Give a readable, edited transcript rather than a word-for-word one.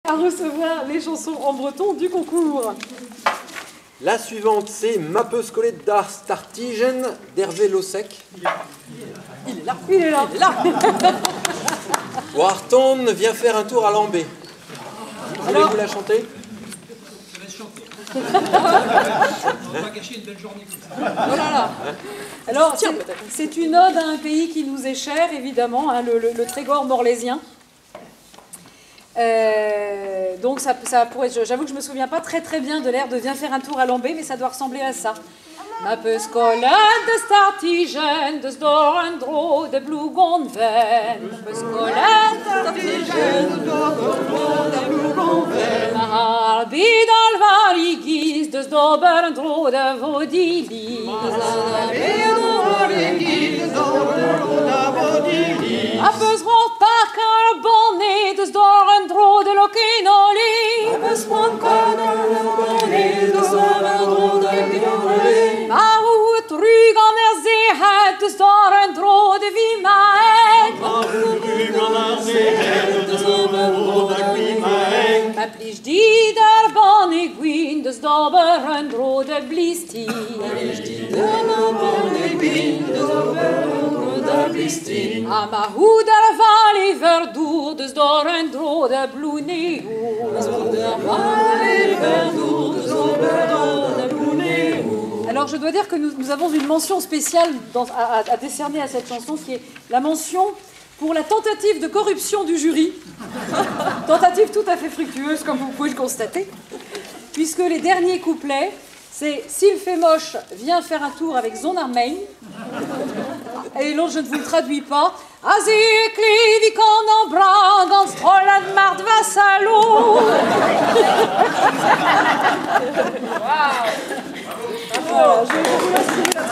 À recevoir les chansons en breton du concours. La suivante, c'est Mappe Scolet d'Ar Startigen d'Hervé Lossec. Il est là, il est là, il est là. Warton vient faire un tour à Lambé. Voulez-vous la chanter? Je laisse chanter. On va gâcher une belle journée comme ça. Oh là là. Alors, c'est une ode à un pays qui nous est cher, évidemment, hein, le Trégor morlaisien. Donc ça pourrait, j'avoue que je me souviens pas très bien de l'air de Viens faire un tour à Lambé, mais ça doit ressembler à ça. Mappe Scolet de Startigen, de Storendro, de Bloegonven. Mappe Scolet de Startigen, de Storendro, de Bloegonven. Harbi d'Alvarigis, de Storendro, de Vodili. Harbi d'Alvarigis, de Storendro, de Vodili. Mappe Scolet par Carbone, de Storendro, de Lokinoli. Mappe Scolet par Carbone, de Storendro, de Lokinoli. Mahout Ruganer Zehet, de Storendro, de Vimaek. Mahout Ruganer Zehet, de Storendro, de Vimaek. Maplish Dider Bonneguin, de Storendro, de Blisti. Maplish Dider Bonneguin, de Storendro, de Blisti. Amahout der Valley Verdour, de Storendro, de Bluneu. Amahout der Valley Verdour, de Storendro, de Bluneu. Alors je dois dire que nous avons une mention spéciale à décerner à cette chanson, qui est la mention pour la tentative de corruption du jury. Tentative tout à fait fructueuse, comme vous pouvez le constater, puisque les derniers couplets, c'est « S'il fait moche, viens faire un tour avec Zonarmein ». Et l'autre, je ne vous le traduis pas. « Azikli vi kan brag, en strollen mard vassalo ». Voilà, je vous laisse.